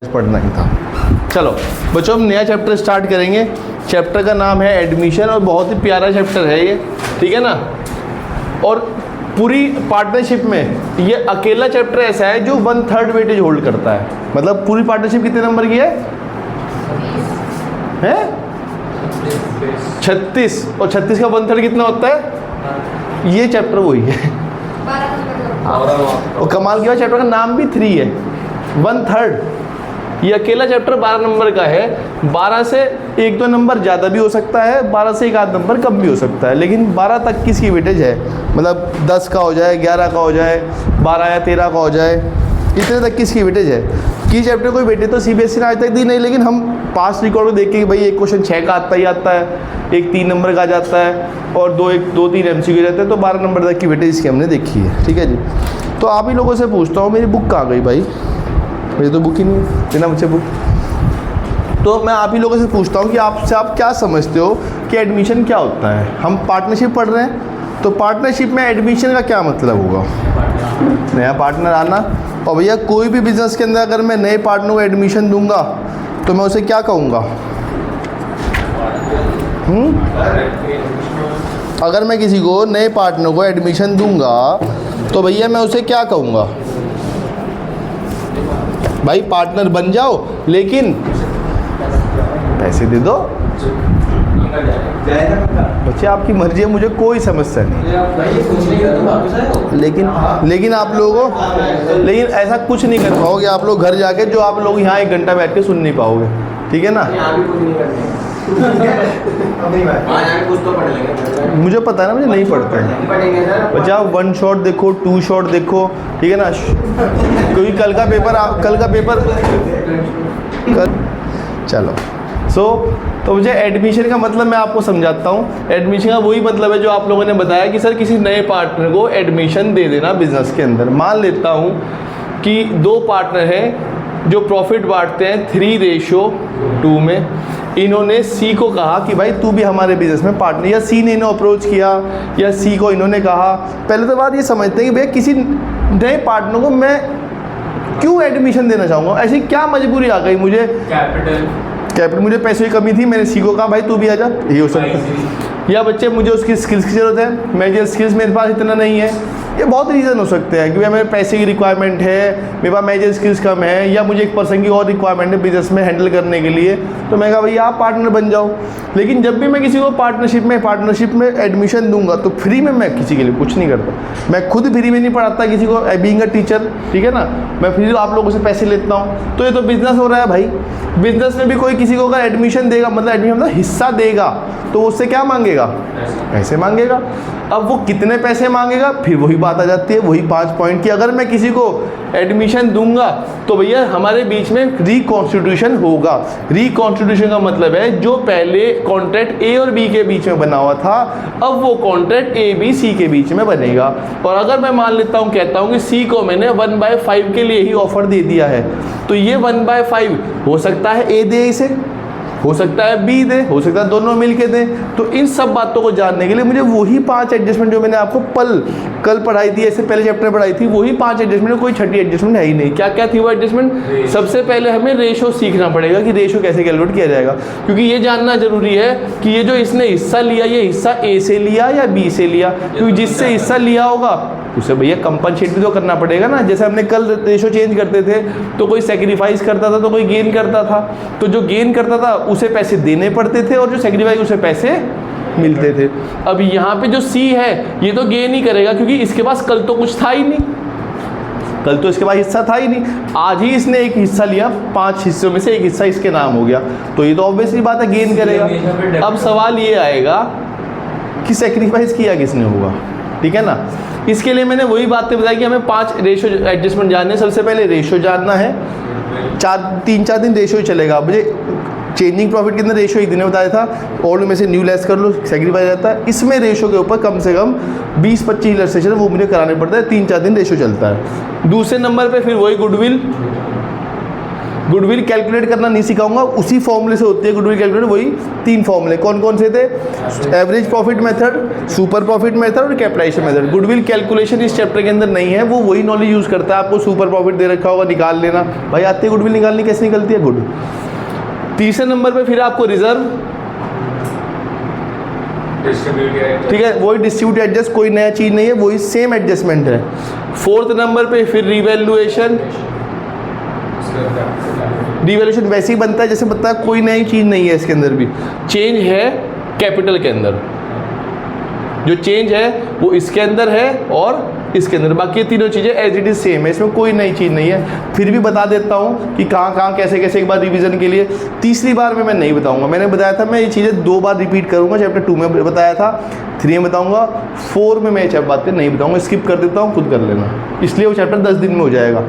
पढ़ना ही था। चलो बच्चों, हम नया चैप्टर स्टार्ट करेंगे। चैप्टर का नाम है एडमिशन और बहुत ही प्यारा चैप्टर है ये, ठीक है ना। और पूरी पार्टनरशिप में ये अकेला चैप्टर ऐसा है जो 1/3 वेटेज होल्ड करता है। मतलब पूरी पार्टनरशिप कितने नंबर की है? 36, और 36 का 1/3 कितना होता है? ये चैप्टर वही है। और कमाल की बात, चैप्टर का नाम भी 3 है, 1/3। ये अकेला चैप्टर 12 नंबर का है। 12 से 1-2 नंबर ज़्यादा भी हो सकता है, 12 से 1-8 नंबर कम भी हो सकता है, लेकिन 12 तक की इसकी वेटेज है। मतलब 10 का हो जाए, 11 का हो जाए, 12 या 13 का हो जाए, इतने तक की इसकी वेटेज है। की चैप्टर कोई वेटेज तो CBSE ने आज तक दी नहीं, लेकिन हम पास्ट रिकॉर्ड को देख के भाई एक क्वेश्चन 6 का आता ही आता है, एक 3 नंबर का आ जाता है, और 2-3 MCQ रहते हैं, तो 12 नंबर तक की वेटेज इसकी हमने देखी है, ठीक है जी। तो आप ही लोगों से पूछता हूँ, मेरी बुक कहाँ गई भाई? मेरी तो बुक ही नहीं है, बिना बच्चे बुक। तो मैं आप ही लोगों से पूछता हूँ कि आपसे आप क्या समझते हो कि एडमिशन क्या होता है? हम पार्टनरशिप पढ़ रहे हैं, तो पार्टनरशिप में एडमिशन का क्या मतलब होगा? नया पार्टनर आना। और भैया कोई भी बिजनेस के अंदर अगर मैं नए पार्टनर को एडमिशन दूंगा तो मैं उसे क्या कहूँगा? अगर मैं किसी को नए पार्टनर को एडमिशन दूंगा तो भैया मैं उसे क्या कहूँगा? भाई पार्टनर बन जाओ, लेकिन पैसे दे दो। बच्चे आपकी मर्जी है, मुझे कोई समस्या नहीं, लेकिन आप लोगों को, लेकिन ऐसा कुछ नहीं कर पाओगे आप लोग घर जाके, जो आप लोग यहाँ 1 घंटा बैठ के सुन नहीं पाओगे, ठीक है ना। मुझे पता है ना, मुझे नहीं पढ़ते हैं बच्चा। आप 1 शॉट देखो, 2 शॉट देखो, ठीक है ना। क्योंकि कल का पेपर चलो तो मुझे एडमिशन का मतलब मैं आपको समझाता हूँ। एडमिशन का वही मतलब है जो आप लोगों ने बताया कि सर किसी नए पार्टनर को एडमिशन दे देना बिजनेस के अंदर। मान लेता हूँ कि 2 पार्टनर हैं जो प्रॉफिट बांटते हैं 3:2 में। इन्होंने C को कहा कि भाई तू भी हमारे बिजनेस में पार्टनर, या C ने इन्हें अप्रोच किया, या C को इन्होंने कहा। पहले तो बात ये समझते हैं कि भैया किसी नए पार्टनर को मैं क्यों एडमिशन देना चाहूँगा? ऐसी क्या मजबूरी आ गई मुझे? कैपिटल, मुझे पैसे की कमी थी, मैंने C को कहा भाई तू भी आ जा, ये हो सकता है। या बच्चे मुझे उसकी स्किल्स की ज़रूरत है, मेरे स्किल्स मेरे पास इतना नहीं है। ये बहुत रीज़न हो सकते हैं कि भाई मेरे पैसे की रिक्वायरमेंट है, मेरे पास मेजर स्किल्स कम है, या मुझे एक पर्सन की और रिक्वायरमेंट है बिजनेस में हैंडल करने के लिए। तो मैं कहा भैया आप पार्टनर बन जाओ। लेकिन जब भी मैं किसी को पार्टनरशिप में एडमिशन दूंगा तो फ्री में मैं किसी के लिए कुछ नहीं करता। मैं खुद फ्री में नहीं पढ़ाता किसी को, बीइंग अ टीचर, ठीक है ना। मैं फ्री आप लोगों से पैसे लेता हूँ। तो ये तो बिजनेस हो रहा है भाई। बिजनेस में भी कोई किसी को अगर एडमिशन देगा, मतलब एडमिशन मतलब हिस्सा देगा, तो उससे क्या मांगेगा? पैसे मांगेगा। अब वो कितने पैसे मांगेगा, फिर वही बात आ जाती है, वही 5 पॉइंट की। अगर मैं किसी को एडमिशन दूंगा तो भैया हमारे बीच में रिकॉन्स्टिट्यूशन होगा। रिकॉन्स्टिट्यूशन का मतलब है जो पहले कॉन्ट्रैक्ट A और B के बीच में बना हुआ था, अब वो कॉन्ट्रैक्ट ABC के बीच में बनेगा। और अगर मैं मान लेता हूँ, कहता हूँ कि C को मैंने 1/5 के लिए ही ऑफर दे दिया है, तो ये 1/5 हो सकता है A दे इसे, हो सकता है B दे, हो सकता है दोनों मिलके दें। तो इन सब बातों को जानने के लिए मुझे वही 5 एडजस्टमेंट जो मैंने आपको कल पढ़ाई थी, ऐसे पहले चैप्टर पढ़ाई थी, वही 5 एडजस्टमेंट, कोई छठी एडजस्टमेंट है ही नहीं। क्या क्या थी वो एडजस्टमेंट? सबसे पहले हमें रेशो सीखना पड़ेगा कि रेशो कैसे कैलकुलेट किया जाएगा, क्योंकि ये जानना जरूरी है कि ये जो इसने हिस्सा लिया, ये हिस्सा A से लिया या B से लिया। क्योंकि जिससे हिस्सा लिया होगा उसे भैया कंपनसेट भी तो करना पड़ेगा ना। जैसे हमने कल रेशो चेंज करते थे, तो कोई सेक्रीफाइस करता था तो कोई गेन करता था। तो जो गेन करता था उसे पैसे देने पड़ते थे, और जो सेक्रीफाइस उसे पैसे मिलते थे। अब यहाँ पे जो C है ये तो गेन ही करेगा, क्योंकि इसके पास कल तो कुछ था ही नहीं, कल तो इसके पास हिस्सा था ही नहीं। आज ही इसने एक हिस्सा लिया, 5 हिस्सों में से एक हिस्सा इसके नाम हो गया, तो ये तो ऑब्वियसली बात है गेन करेगा। अब सवाल ये आएगा कि सेक्रीफाइस किया किसने होगा, ठीक है ना। इसके लिए मैंने वही बातें बताई कि हमें 5 रेशो एडजस्टमेंट जानने हैं। सबसे पहले रेशो जानना है, 3-4 दिन रेशो ही चलेगा। मुझे चेंजिंग प्रॉफिट के अंदर रेशो एक दिन में बताया था, ओल्ड में से न्यू लेस कर लो, सेक्रीफाइस रहता है। इसमें रेशो के ऊपर कम से कम 20-25 इलस्ट्रेशन वो मुझे कराने पड़ता है, 3-4 दिन रेशो चलता है। दूसरे नंबर पे फिर वही गुडविल, गुडविल कैलकुलेट करना नहीं सिखाऊंगा, उसी फॉर्मूले से होती है गुडविल कैलकुलेट, वही 3 फॉर्मूले कौन कौन से थे, average profit method, super profit method और कैपिटलाइजेशन मेथड। गुडविल कैलकुलेशन इस चैप्टर के अंदर नहीं है, वो वही नॉलेज यूज़ करता है, आपको सुपर प्रॉफिट दे रखा होगा निकाल लेना, भाई आती है गुडविल निकालनी, कैसे निकलती है गुड। तीसरे नंबर पे फिर आपको रिजर्व, ठीक है, वही डिस्ट्रीब्यूट एडजस्ट, कोई नया चीज़ नहीं है, वही सेम एडजस्टमेंट है। फोर्थ नंबर पे फिर रिवैल्यूएशन, रिवैल्यूएशन वैसे ही बनता है जैसे बनता है, कोई नई चीज़ नहीं है इसके अंदर भी, चेंज है कैपिटल के अंदर, जो चेंज है वो इसके अंदर है और इसके अंदर, बाकी तीनों चीज़ें एज इट इज़ सेम है, इसमें कोई नई चीज़ नहीं है। फिर भी बता देता हूँ कि कहाँ कहाँ कैसे कैसे, एक बार रिवीजन के लिए, तीसरी बार में मैं नहीं बताऊँगा, मैंने बताया था मैं ये चीज़ें 2 बार रिपीट करूँगा, चैप्टर 2 में बताया था, 3 में बताऊँगा, 4 में मैं ये बातें नहीं बताऊँगा, स्किप कर देता हूँ, खुद कर लेना, इसलिए वो चैप्टर 10 दिन में हो जाएगा।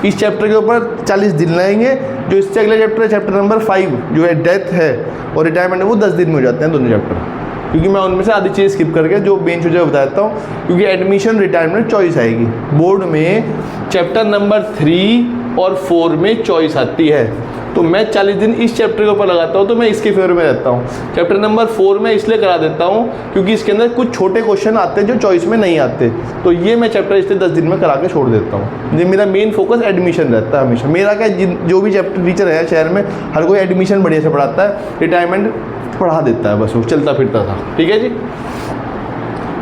इस चैप्टर के ऊपर 40 दिन लगेंगे, जो इससे अगला चैप्टर है चैप्टर नंबर 5 जो है डेथ है और रिटायरमेंट है, वो 10 दिन में हो जाते हैं दोनों चैप्टर, क्योंकि मैं उनमें से आधी चीज़ स्किप करके जो मेन चीज़ें बताता हूँ, क्योंकि एडमिशन रिटायरमेंट चॉइस आएगी बोर्ड में, चैप्टर नंबर 3 और 4 में चॉइस आती है, तो मैं 40 दिन इस चैप्टर के ऊपर लगाता हूँ, तो मैं इसके फेवर में रहता हूँ। चैप्टर नंबर 4 में इसलिए करा देता हूँ क्योंकि इसके अंदर कुछ छोटे क्वेश्चन आते हैं जो चॉइस में नहीं आते, तो ये मैं चैप्टर इसलिए 10 दिन में करा के छोड़ देता हूँ। ये मेरा मेन फोकस एडमिशन रहता है हमेशा, मेरा क्या जो भी चैप्टर टीचर है शहर में हर कोई एडमिशन बढ़िया से पढ़ाता है, रिटायरमेंट पढ़ा देता है, बस वो चलता फिरता था, ठीक है जी।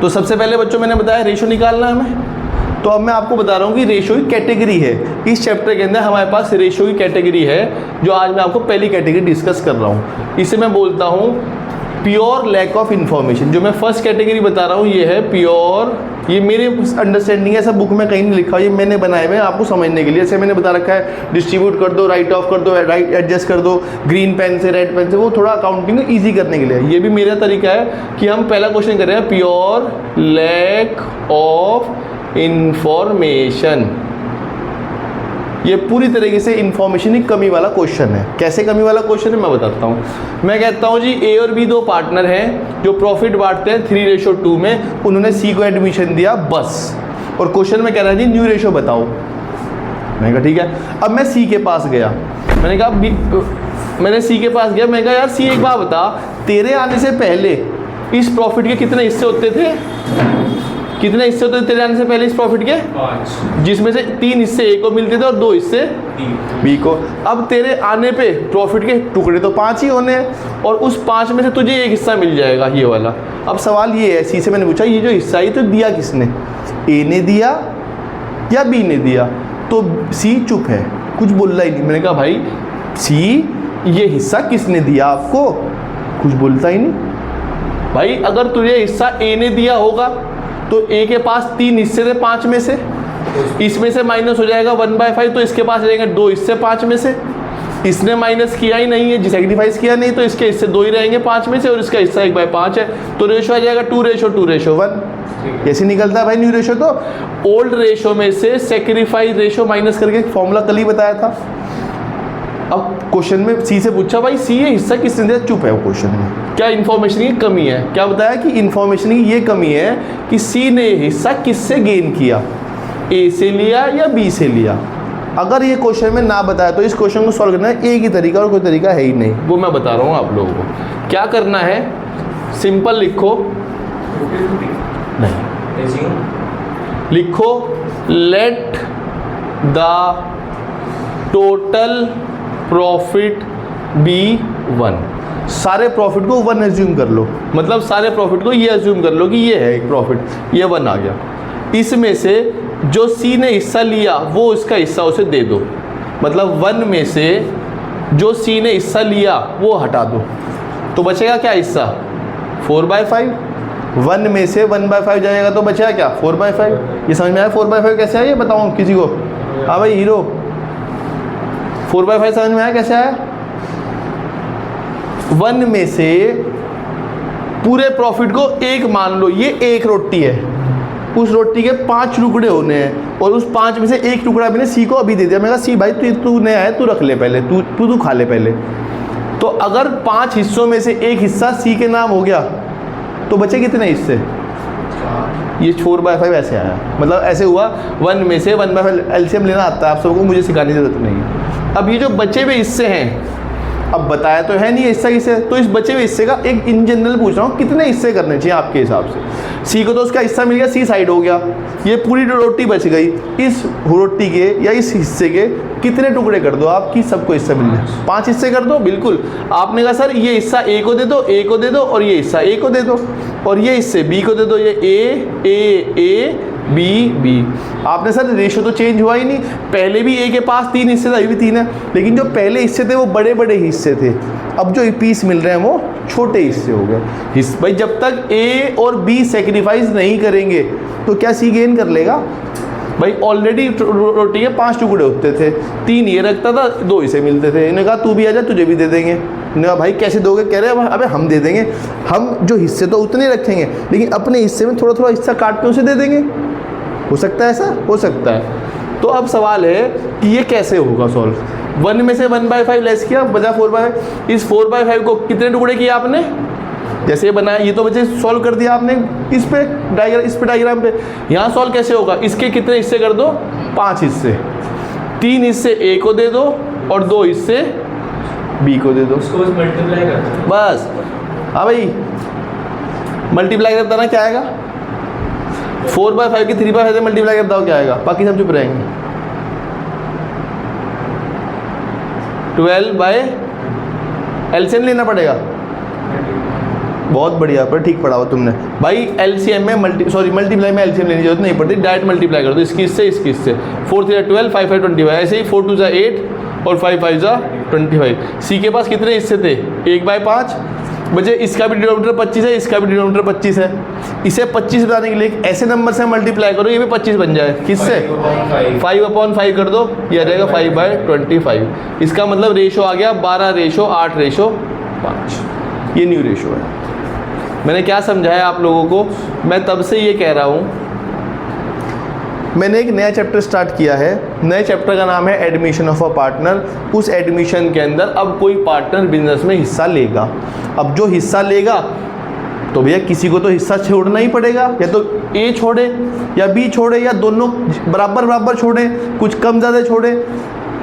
तो सबसे पहले बच्चों मैंने बताया रेशो निकालना है हमें, तो अब मैं आपको बता रहा हूँ कि रेशो की कैटेगरी है, इस चैप्टर के अंदर हमारे पास रेशो की कैटेगरी है, जो आज मैं आपको पहली कैटेगरी डिस्कस कर रहा हूँ, इसे मैं बोलता हूँ प्योर लैक ऑफ इन्फॉर्मेशन। जो मैं फर्स्ट कैटेगरी बता रहा हूँ ये है प्योर, ये मेरे अंडरस्टैंडिंग है, सब बुक में कहीं नहीं लिखा, ये मैंने बनाए हुए हैं आपको समझने के लिए। जैसे मैंने बता रखा है डिस्ट्रीब्यूट कर दो, राइट ऑफ कर दो, राइट एडजस्ट कर दो, ग्रीन पेन से रेड पेन से, वो थोड़ा अकाउंटिंग को ईजी करने के लिए। ये भी मेरा तरीका है कि हम पहला क्वेश्चन कर रहे हैं प्योर लैक ऑफ इंफॉर्मेशन, ये पूरी तरीके से इंफॉर्मेशन की कमी वाला क्वेश्चन है। कैसे कमी वाला क्वेश्चन है मैं बताता हूँ। मैं कहता हूँ जी ए और बी 2 पार्टनर हैं जो प्रॉफिट बांटते हैं 3:2 में, उन्होंने सी को एडमिशन दिया बस, और क्वेश्चन में कह रहा है जी न्यू रेशो बताओ। मैंने कहा ठीक है। अब मैं सी के पास गया, मैंने सी के पास गया, मैंने कहा यार सी एक बात बता, तेरे आने से पहले इस प्रॉफिट के कितने हिस्से होते थे, कितने हिस्से होते थे तेरे आने से पहले इस प्रॉफिट के? 5, जिसमें से 3 हिस्से ए को मिलते थे और 2 हिस्से बी को। अब तेरे आने पे प्रॉफिट के टुकड़े तो 5 ही होने हैं, और उस 5 में से तुझे एक हिस्सा मिल जाएगा ये वाला। अब सवाल ये है, सी से मैंने पूछा ये जो हिस्सा ये तो दिया किसने, ए ने दिया या बी ने दिया? तो सी चुप है, कुछ बोल रहा ही नहीं। मैंने कहा भाई सी ये हिस्सा किसने दिया आपको? कुछ बोलता ही नहीं। भाई अगर तुझे हिस्सा ए ने दिया होगा तो ए के पास 3 हिस्से थे 5 में से, इसमें से माइनस हो जाएगा 1/5, तो इसके पास रहेंगे 2 हिस्से 5 में से। इसने माइनस किया ही नहीं है, सैक्रिफाइस किया नहीं, तो इसके हिस्से 2 ही रहेंगे 5 में से, और इसका हिस्सा 1/5 है, तो रेशो आ जाएगा 2:1। कैसे निकलता है भाई न्यू रेशो? तो ओल्ड रेशो में से सैक्रिफाइस रेशो माइनस करके फॉर्मूला कल ही बताया था। अब क्वेश्चन में सी से पूछा भाई सी ये हिस्सा किसने दिया? चुप है वो क्वेश्चन में। क्या इन्फॉर्मेशन की कमी है? क्या बताया कि इन्फॉर्मेशन की ये कमी है कि सी ने हिस्सा किससे गेन किया, ए से लिया या बी से लिया। अगर ये क्वेश्चन में ना बताया तो इस क्वेश्चन को सॉल्व करना है एक ही तरीका, और कोई तरीका है ही नहीं, वो मैं बता रहा हूँ आप लोगों को। क्या करना है, सिंपल लिखो, नहीं लिखो let the total profit be 1। सारे प्रॉफिट को 1 एज्यूम कर लो, मतलब सारे प्रॉफिट को ये एज्यूम कर लो कि ये है एक प्रॉफिट, ये 1 आ गया। इसमें से जो सी ने हिस्सा लिया वो इसका हिस्सा उसे दे दो, मतलब 1 में से जो सी ने हिस्सा लिया वो हटा दो, तो बचेगा क्या हिस्सा? 4/5। 1 में से 1/5 जाएगा तो बचेगा क्या? 4/5। ये समझ में आया 4/5 कैसे आया? ये बताऊँ किसी को? हाँ भाई हीरो, 4/5 समझ में आया कैसे आया? 1 में से पूरे प्रॉफिट को 1 मान लो, ये 1 रोटी है, उस रोटी के 5 टुकड़े होने हैं, और उस 5 में से 1 टुकड़ा मैंने सी को अभी दे दिया। मैं कहा सी भाई तू नया है, तू रख ले पहले, तू खा ले पहले। तो अगर 5 हिस्सों में से 1 हिस्सा सी के नाम हो गया तो बचे कितने हिस्से? ये 4/5 ऐसे आया, मतलब ऐसे हुआ 1 में से 1/5 एलसीएम लेना आता है आप सबको, मुझे सिखाने की जरूरत नहीं है। अब ये जो बचे हुए हिस्से हैं, अब बताया तो है नहीं हिस्सा किसे, तो इस बचे हुए हिस्से का एक इन जनरल पूछ रहा हूँ कितने हिस्से करने चाहिए आपके हिसाब से। सी को तो उसका हिस्सा मिल गया, सी साइड हो गया, ये पूरी रोटी बच गई, इस रोटी के या इस हिस्से के कितने टुकड़े कर दो आप कि सबको हिस्सा मिल जाए? 5 हिस्से कर दो। बिल्कुल, आपने कहा सर ये हिस्सा ए को दे दो, ए को दे दो, और ये हिस्सा ए को दे दो, और ये हिस्से बी को दे दो, ये ए बी बी। आपने सर रेशो तो चेंज हुआ ही नहीं, पहले भी ए के पास 3 हिस्से थे, अभी भी 3 है, लेकिन जो पहले हिस्से थे वो बड़े बड़े हिस्से थे, अब जो पीस मिल रहे हैं वो छोटे हिस्से हो गए। भाई जब तक ए और बी सेक्रीफाइस नहीं करेंगे तो क्या सी गेन कर लेगा? भाई ऑलरेडी रोटी के 5 टुकड़े होते थे, 3 ये रखता था, 2 इसे मिलते थे। इन्होंने कहा तू भी आजा, तुझे भी दे देंगे। इन्होंने कहा भाई कैसे दोगे? कह रहे अबे हम दे देंगे, हम जो हिस्से तो उतने रखेंगे लेकिन अपने हिस्से में थोड़ा थोड़ा हिस्सा काट के उसे दे देंगे। हो सकता है ऐसा? हो सकता है। तो अब सवाल है कि ये कैसे होगा सॉल्व। 1 में से 1/5 लेस किया, बचा 4/5। इस 4/5 को कितने टुकड़े किए आपने? जैसे ये बनाया, ये तो बच्चे सॉल्व कर दिया आपने इस पे डायग्राम पे। यहाँ सॉल्व कैसे होगा? इसके कितने हिस्से कर दो? 5 हिस्से। 3 हिस्से ए को दे दो और 2 हिस्से बी को दे दो। उसको बस मल्टीप्लाई कर दो बस। हाँ भाई, मल्टीप्लाई करता ना क्या आएगा? 4/5 की 3/5 से मल्टीप्लाई करता हो क्या आएगा? बाकी सब चुप रहेंगे। 12 एलसीएम लेना पड़ेगा। बहुत बढ़िया, पर ठीक पढ़ा हुआ तुमने भाई। एलसीएम में मल्टीप्लाई में एलसीएम लेने की जरूरत नहीं पड़ती, डायरेक्ट मल्टीप्लाई कर दो, इसकी इससे इसकी इससे। 4 3 12, 5 5 25। ऐसे ही 4 2 8 और 5 5 25। सी के पास कितने हिस्से थे? 1/5 बचे। इसका भी डिनोमिनेटर 25 है, इसका भी डिनोमिनेटर 25 है। इसे 25 बनाने के लिए ऐसे नंबर से मल्टीप्लाई करो, ये भी 25 बन जाए। किससे? 5/5 कर दो, ये आ जाएगा 5/25। इसका मतलब रेशो आ गया 12:8:5। ये न्यू रेशो है। मैंने क्या समझाया आप लोगों को? मैं तब से ये कह रहा हूँ, मैंने एक नया चैप्टर स्टार्ट किया है। नए चैप्टर का नाम है एडमिशन ऑफ अ पार्टनर। उस एडमिशन के अंदर अब कोई पार्टनर बिजनेस में हिस्सा लेगा। अब जो हिस्सा लेगा तो भैया किसी को तो हिस्सा छोड़ना ही पड़ेगा, या तो ए छोड़े या बी छोड़े या दोनों बराबर बराबर छोड़े, कुछ कम ज़्यादा छोड़े।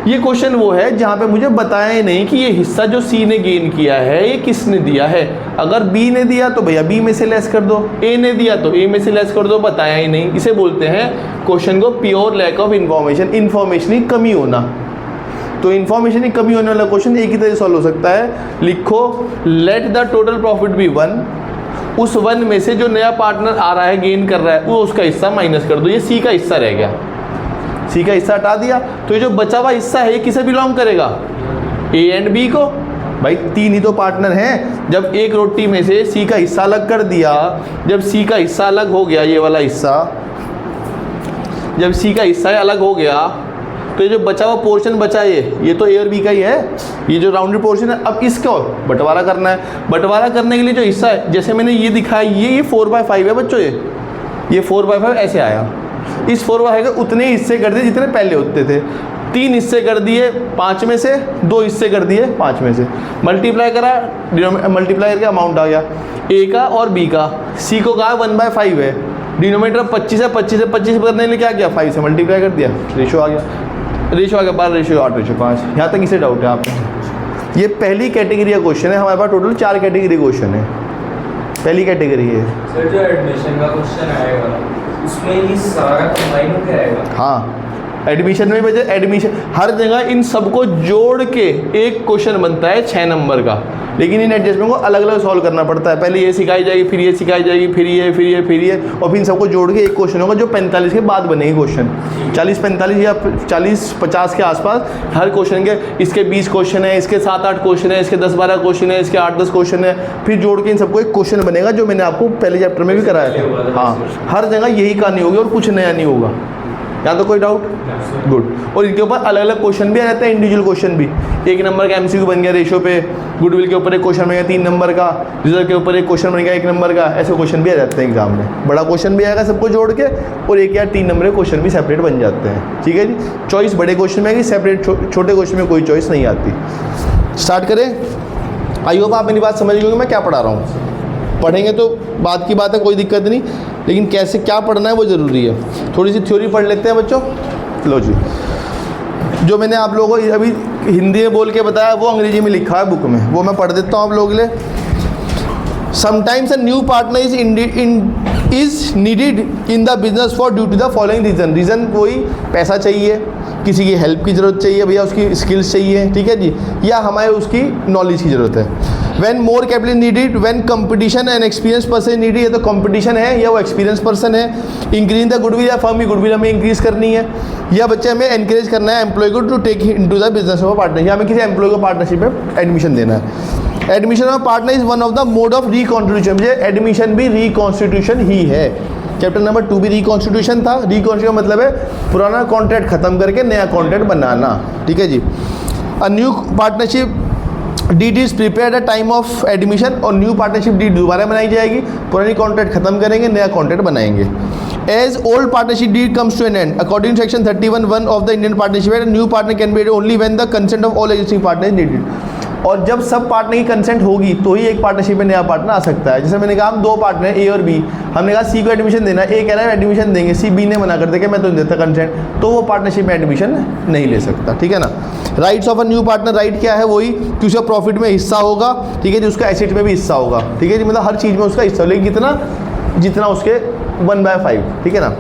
ये क्वेश्चन वो है जहाँ पे मुझे बताया ही नहीं कि ये हिस्सा जो सी ने गेन किया है ये किसने दिया है। अगर बी ने दिया तो भैया बी में से लेस कर दो, ए ने दिया तो ए में से लेस कर दो, बताया ही नहीं। इसे बोलते हैं क्वेश्चन को pure lack of information, information की कमी होना। तो इन्फॉर्मेशन की कमी होने वाला क्वेश्चन एक ही तरह सॉल्व हो सकता है। लिखो let the total profit be 1, उस 1 में से जो नया पार्टनर आ रहा है गेन कर रहा है वो उसका हिस्सा माइनस कर दो, ये सी का हिस्सा रह गया। सी का हिस्सा हटा दिया तो ये जो बचा हुआ हिस्सा है ये किसे बिलोंग करेगा? ए एंड बी को। भाई 3 ही तो पार्टनर हैं। जब एक रोटी में से सी का हिस्सा अलग कर दिया, जब सी का हिस्सा अलग हो गया, ये वाला हिस्सा जब सी का हिस्सा अलग हो गया तो ये जो बचा हुआ पोर्शन बचा ये तो ए और बी का ही है, ये जो राउंडेड पोर्शन है। अब इसको बंटवारा करना है। बंटवारा करने के लिए जो हिस्सा है, जैसे मैंने ये दिखाया, ये 4/5 है बच्चों, ये 4/5 ऐसे आया। इस 4/5 के उतने हिस्से कर दिए जितने पहले होते थे। 3 हिस्से कर दिए 5 में से, 2 हिस्से कर दिए 5 में से। मल्टीप्लाई करा, मल्टीप्लाई करके अमाउंट आ गया ए का और बी का। सी को कहा 1/5 है, डिनोमिनेटर 25 है, 25 से 25 करने के लिए क्या किया? 5 से मल्टीप्लाई कर दिया, रेशो आ गया। रेशो आ गया 12:8:5। यहाँ तक इसे डाउट है आपको? ये पहली कैटेगरी का क्वेश्चन है। हमारे पास टोटल 4 कैटेगरी क्वेश्चन है। पहली कैटेगरी है सर जो एडमिशन का क्वेश्चन आएगा उसमें ये सारा कंबाइन होकर आएगा। हाँ, एडमिशन में बचे एडमिशन हर जगह इन सबको जोड़ के एक क्वेश्चन बनता है 6 नंबर का, लेकिन इन एडजस्टमेंट को अलग अलग सॉल्व करना पड़ता है। पहले ये सिखाई जाएगी, फिर ये सिखाई जाएगी, फिर ये और फिर इन सबको जोड़ के एक क्वेश्चन होगा जो 45 के बाद बनेगी क्वेश्चन। 40-45 या 40-50 के आसपास हर क्वेश्चन के। इसके 20 क्वेश्चन है, इसके 7-8 क्वेश्चन है, इसके 10-12 क्वेश्चन है, इसके 8-10 क्वेश्चन है, फिर जोड़ के इन सबको एक क्वेश्चन बनेगा जो मैंने आपको पहले चैप्टर में भी कराया था। हाँ, हर जगह यही कहानी होगी और कुछ नया नहीं होगा। यहाँ तो कोई डाउट? गुड। और इनके ऊपर अलग अलग क्वेश्चन भी आ जाते हैं, इंडिविजुअल क्वेश्चन भी। 1 नंबर का एमसीक्यू बन गया रेशो पे, गुडविल के ऊपर एक क्वेश्चन बन गया 3 नंबर का, रिजल्ट के ऊपर एक क्वेश्चन बन गया 1 नंबर का। ऐसे क्वेश्चन भी आ जाते हैं एग्जाम में। बड़ा क्वेश्चन भी आएगा सबको जोड़ के, और 1 या 3 नंबर के क्वेश्चन भी सेपरेट बन जाते हैं। ठीक है जी। चॉइस बड़े क्वेश्चन में आएगी, सेपरेट छोटे क्वेश्चन में कोई चॉइस नहीं आती। स्टार्ट करें? आई होप आप मेरी बात समझ गए मैं क्या पढ़ा रहा हूँ। पढ़ेंगे तो बात की बात है, कोई दिक्कत नहीं, लेकिन कैसे क्या पढ़ना है वो ज़रूरी है। थोड़ी सी थ्योरी पढ़ लेते हैं बच्चों। लो जी, जो मैंने आप लोगों को अभी हिंदी में बोल के बताया, वो अंग्रेजी में लिखा है बुक में, वो मैं पढ़ देता हूँ आप लोगों के लिए। Sometimes a new partner is needed in the business for due to the following reason वही पैसा चाहिए, किसी की हेल्प की ज़रूरत चाहिए भैया, उसकी स्किल्स चाहिए, ठीक है जी, या हमारे उसकी नॉलेज की ज़रूरत है। When more capital needed, when competition and experience person needed, या तो कंपटीशन है या वो एक्सपीरियंस पर्सन है। इंक्रीज द गुडविल, या फर्म की गुडविल हमें इंक्रीज करनी है, या बच्चे हमें एनकरेज करना है एम्प्लॉय को to take into the business of partnership, या हमें किसी एम्प्लॉय को पार्टनरशिप में एडमिशन देना है। Admission of partner is one of the mode of reconstitution, मुझे एडमिशन भी रिकॉन्स्टिट्यूशन ही है। चैप्टर नंबर 2 भी रिकॉन्स्टिट्यूशन था। रिकॉन्स्टिट्यूशन मतलब है पुराना कॉन्ट्रैक्ट खत्म करके नया कॉन्ट्रैक्ट बनाना, ठीक है जी। A new partnership deed is prepared at time of admission, और न्यू पार्टनरशिप डीड दोबारा बनाई जाएगी, पुरानी कॉन्ट्रैक्ट खत्म करेंगे, नया कॉन्ट्रैक्ट बनाएंगे। As old partnership deed comes to an end, according to section 31(1) of the Indian Partnership Act, new partner can be only when the consent of all existing partner is needed. और जब sub partner की consent होगी तो ही एक partnership में नया partner आ सकता है। जैसे मैंने कहा हम 2 पार्टनर ए और बी, हमने कहा सी को एडमिशन देना, ए कह रहा है एडमिशन देंगे, सी बी ने मना कर दिया कि मैं तो नहीं देता कंसेंट, तो वो पार्टनरशिप में एडमिशन नहीं ले सकता, ठीक है ना। Rights of a new partner, right क्या है, वही कि उसका प्रॉफिट में हिस्सा होगा, ठीक है जी, उसका एसेट में भी हिस्सा होगा, ठीक है जी, मतलब हर चीज़ में उसका हिस्सा, लेकिन जितना उसके 1/5, ठीक है ना।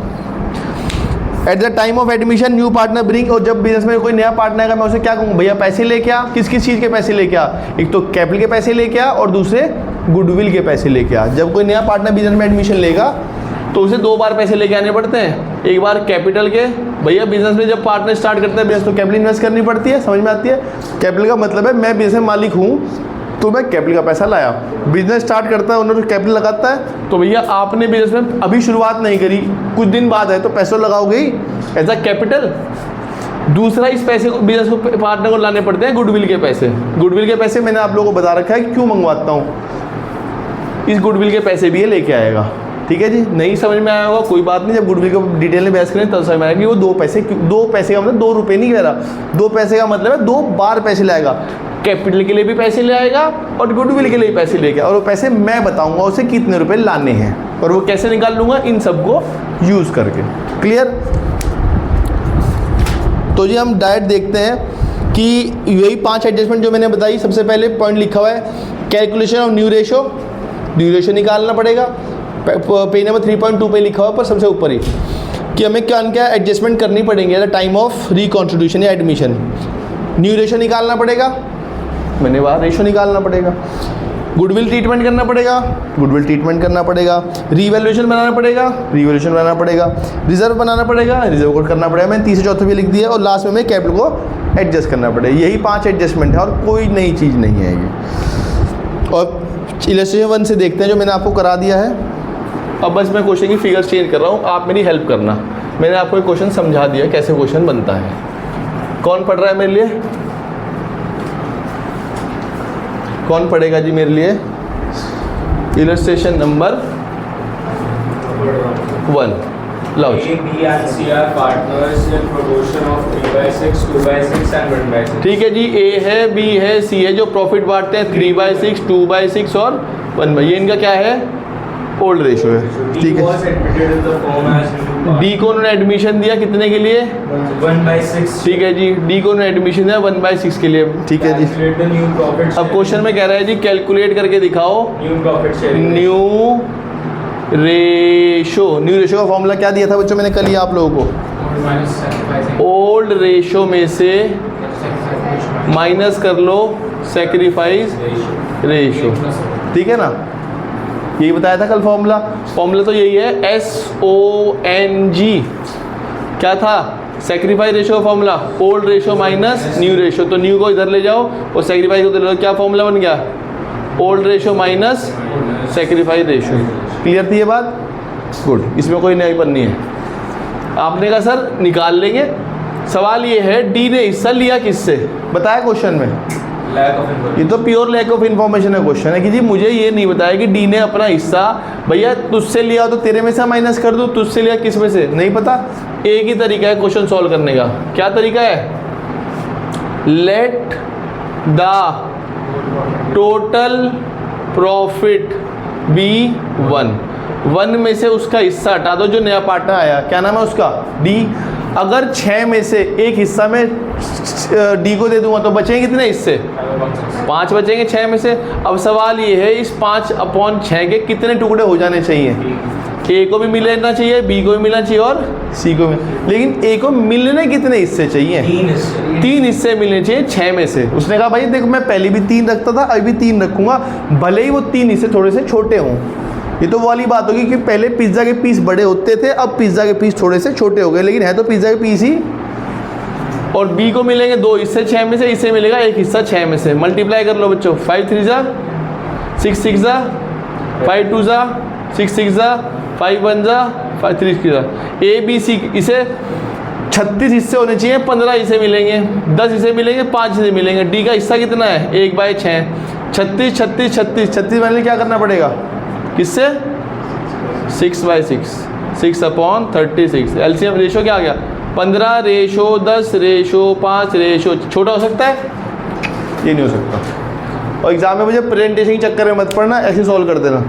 At the time of admission new partner bring, और जब बिजनेस में कोई नया पार्टनर आएगा मैं उसे क्या कहूँगा, भैया पैसे लेके आ, किस किस चीज़ के पैसे लेके आ, एक तो कैपिटल के पैसे लेके आ और दूसरे गुडविल के पैसे लेके आ। जब कोई नया पार्टनर बिजनेस में एडमिशन लेगा तो उसे 2 बार पैसे लेके आने पड़ते हैं, एक बार कैपिटल के, भैया बिजनेस में जब पार्टनर स्टार्ट करता है बिजनेस तो कैपिटल इन्वेस्ट करनी पड़ती है, समझ में आती है। कैपिटल का मतलब है मैं बिजनेस में मालिक हूँ तो मैं कैपिटल का पैसा लाया, बिजनेस स्टार्ट करता है उन्होंने कैपिटल लगाता है, तो भैया आपने बिजनेस में अभी शुरुआत नहीं करी, कुछ दिन बाद है तो पैसा लगाओगे ही एज अ कैपिटल। दूसरा, इस पैसे को बिजनेस को पार्टनर को लाने पड़ते हैं गुडविल के पैसे। गुडविल के पैसे मैंने आप लोगों को बता रखा है कि क्यों मंगवाता हूँ, इस गुडविल के पैसे भी ये लेके आएगा, ठीक है जी। नहीं समझ में आया होगा कोई बात नहीं, जब गुडविल को डिटेल में बहस करें तब समझ में आएगा कि वो 2 पैसे का मतलब 2 रुपये नहीं कह रहा, 2 पैसे का मतलब है 2 बार पैसे लाएगा, कैपिटल के लिए भी पैसे ले आएगा और गुडविल के लिए भी पैसे लेके, और वो पैसे मैं बताऊंगा उसे कितने रुपए लाने हैं और वो कैसे निकाल लूंगा, इन सबको यूज़ करके। क्लियर। तो जी हम डायरेक्ट देखते हैं कि यही 5 एडजस्टमेंट जो मैंने बताई। सबसे पहले पॉइंट लिखा हुआ है कैलकुलेशन ऑफ न्यू रेशो निकालना पड़ेगा, पेज नंबर 3.2 पे लिखा हुआ पर सबसे ऊपर ही, कि हमें क्या एडजस्टमेंट करनी पड़ेंगे at the time of reconstitution या एडमिशन। न्यू रेशो निकालना पड़ेगा, मैंने वहाँ रेशो निकालना पड़ेगा। गुडविल ट्रीटमेंट करना पड़ेगा, गुडविल ट्रीटमेंट करना पड़ेगा। रीवैल्यूएशन बनाना पड़ेगा, रीवैल्यूएशन बनाना पड़ेगा। रिजर्व बनाना पड़ेगा, रिजर्व को करना पड़ेगा। मैंने 3 से 4 भी लिख दिया, और लास्ट में हमें कैपिटल को एडजस्ट करना पड़ेगा। यही 5 एडजस्टमेंट है और कोई नई चीज़ नहीं आएगी। और इलस्ट्रेशन 1 से देखते हैं जो मैंने आपको करा दिया है। अब बस मैं क्वेश्चन की फिगर्स चेंज कर रहा हूँ, आप मेरी हेल्प करना। मैंने आपको एक क्वेश्चन समझा दिया कैसे क्वेश्चन बनता है। कौन पढ़ रहा है मेरे लिए? कौन पढ़ेगा जी मेरे लिए? Illustration number 1। Love A, B and C are partners in proportion of 3/6, 2/6 and 1/6. ठीक है जी, A है, B है, C है, जो प्रॉफिट बांटते हैं 3/6, 2/6 और 1/, ये इनका क्या है? ओल्ड रेशो है, ठीक है। डी को उन्होंने एडमिशन दिया कितने के लिए? 1/6। ठीक है जी, डी को उन्होंने एडमिशन दिया 1/6 के लिए, ठीक है जी। अब क्वेश्चन में कह रहा है जी कैलकुलेट करके दिखाओ न्यू रेशो। न्यू रेशो का फॉर्मूला क्या दिया था बच्चों मैंने कल ही आप लोगों को? ओल्ड रेशो में से माइनस कर लो सैक्रिफाइस रेशो, ठीक है ना। यही बताया था कल फॉर्मूला। फॉर्मूला तो यही है, SONG। क्या था? सैक्रिफाइस रेशो का formula old ratio minus new ratio. तो न्यू को इधर ले जाओ और सैक्रिफाइस को इधर ले जाओ, क्या फॉर्मूला बन गया? Old ratio minus sacrifice ratio. Clear थी ये बात? गुड, इसमें कोई नई बननी है। आपने कहा सर निकाल लेंगे। सवाल ये है डी ने हिस्सा लिया किससे, बताया क्वेश्चन में? ये तो प्योर लैक ऑफ इन्फॉर्मेशन है क्वेश्चन है कि जी मुझे ये नहीं बताया कि डी ने अपना हिस्सा, भैया तुझसे लिया तो तेरे में से माइनस कर दूँ, तुझसे लिया किस में से, नहीं पता। एक ही तरीका है क्वेश्चन सॉल्व करने का। क्या तरीका है? Let the total profit be 1 में से उसका हिस्सा हटा दो जो नया पार्टनर आया, क्या नाम है उसका? डी। अगर 6 में से एक हिस्सा में डी को दे दूंगा तो बचेंगे कितने हिस्से? 5 बचेंगे 6 में से। अब सवाल ये है इस 5/6 के कितने टुकड़े हो जाने चाहिए? ए को भी मिलना चाहिए, बी को भी मिलना चाहिए और सी को भी। लेकिन ए को मिलने कितने हिस्से चाहिए? 3 हिस्से मिलने चाहिए 6 में से। उसने कहा भाई देखो मैं पहले भी 3 रखता था, अभी भी 3 रखूंगा, भले ही वो 3 हिस्से थोड़े से छोटे हों। ये तो वो वाली बात होगी कि पहले पिज्ज़ा के पीस बड़े होते थे, अब पिज्ज़ा के पीस थोड़े से छोटे हो गए, लेकिन है तो पिज्ज़ा के पीस ही। और बी को मिलेंगे 2 हिस्से 6 में से, इसे मिलेगा 1 हिस्सा 6 में से। मल्टीप्लाई कर लो बच्चों, 5 3 जा 6 6 जा 5 2 जा 6 6 जा 5 1 जा 5 3 जा। ए बी सी इसे 36 हिस्से होने चाहिए, 15 हिस्से मिलेंगे, 10 हिस्से मिलेंगे, 5 हिस्से मिलेंगे। डी का हिस्सा कितना है? 1/6। 36 36 36 36 वाले क्या करना पड़ेगा? किससे? 6/6 6/36। एलसीएम रेशो क्या आ गया? 15:10:5 छोटा हो सकता है? ये नहीं हो सकता। और एग्जाम में मुझे प्रेजेंटेशन के चक्कर में मत पड़ना, ऐसे सॉल्व कर देना।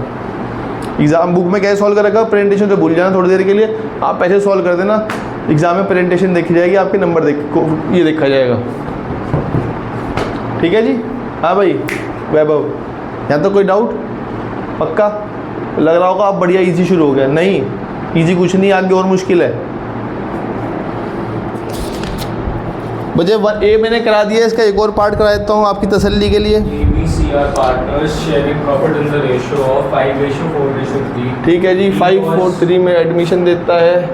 एग्जाम बुक में कैसे सॉल्व कर रखा, प्रेजेंटेशन तो भूल जाना थोड़ी देर के लिए, आप ऐसे सॉल्व कर देना। एग्जाम में प्रेजेंटेशन देखी जाएगी, आपके नंबर ये देखा जाएगा। ठीक है जी? हाँ भाई वैभव, यहाँ तो कोई डाउट? पक्का लग रहा होगा आप बढ़िया इजी शुरू हो गया। नहीं, इजी कुछ नहीं, आगे और मुश्किल है। मुझे ए मैंने करा दिया, इसका एक और पार्ट करा देता हूँ आपकी तसल्ली के लिए। ठीक है जी, 5-4-3 में एडमिशन देता है।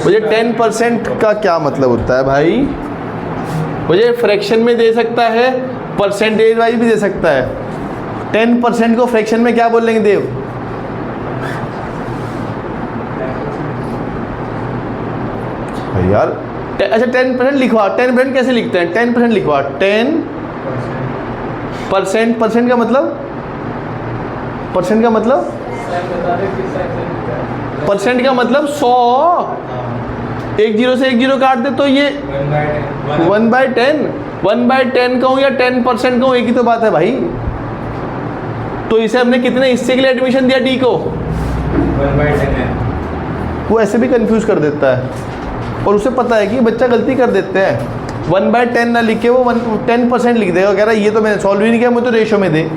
मुझे 10% का क्या मतलब होता है भाई? मुझे फ्रैक्शन में दे सकता है, परसेंटेज वाइज भी दे सकता है। 10% को फ्रैक्शन में क्या बोलेंगे देव? यार अच्छा 10% लिखवा, 10% कैसे लिखते हैं? 10% लिखवा, 10%। परसेंट का मतलब? परसेंट का मतलब? परसेंट का मतलब 100। 1 0 से 1 0 काट दे तो ये 1/10। 1/10 कहूँ या 10% कहूँ, एक ही तो बात है भाई। तो इसे हमने कितने हिस्से के लिए एडमिशन दिया डी को? 1/10। वो ऐसे भी कंफ्यूज कर देता है, और उसे पता है कि बच्चा गलती कर देते हैं। 1/10 ना लिख के वो 10% लिख देगा, कह रहा है ये तो मैंने सॉल्व ही नहीं किया, मुझे तो रेशो में दे।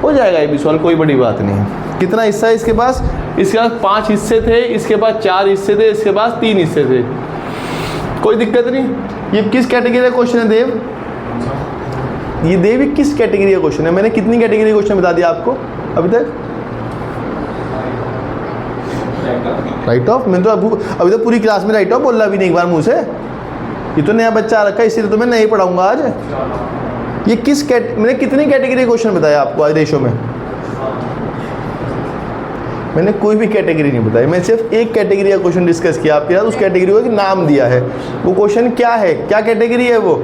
हो जाएगा ये भी सॉल्व, कोई बड़ी बात नहीं है। कितना हिस्सा है इसके पास? इसके पास 5 हिस्से थे, इसके पास 4 हिस्से थे, इसके पास 3 हिस्से थे। कोई दिक्कत नहीं। ये किस कैटेगरी का क्वेश्चन है देव? ये देव ही किस कैटेगरी का क्वेश्चन है? मैंने कितनी कैटेगरी का क्वेश्चन बता दिया आपको अभी तक? Right of. मैं तो अभी तो पूरी क्लास में राइट ऑफ बोल रहा भी नहीं एक बार मुँह से। ये तो नया बच्चा आ रखा है, इसीलिए तो मैं नहीं पढ़ाऊंगा आज। ये मैंने कितनी कैटेगरी क्वेश्चन बताया आपको आज रेशो में? मैंने कोई भी कैटेगरी नहीं बताई, मैं सिर्फ एक कैटेगरी का क्वेश्चन डिस्कस किया आपके साथ। उस कैटेगरी को एक नाम दिया है। वो क्वेश्चन क्या है, क्या कैटेगरी है वो?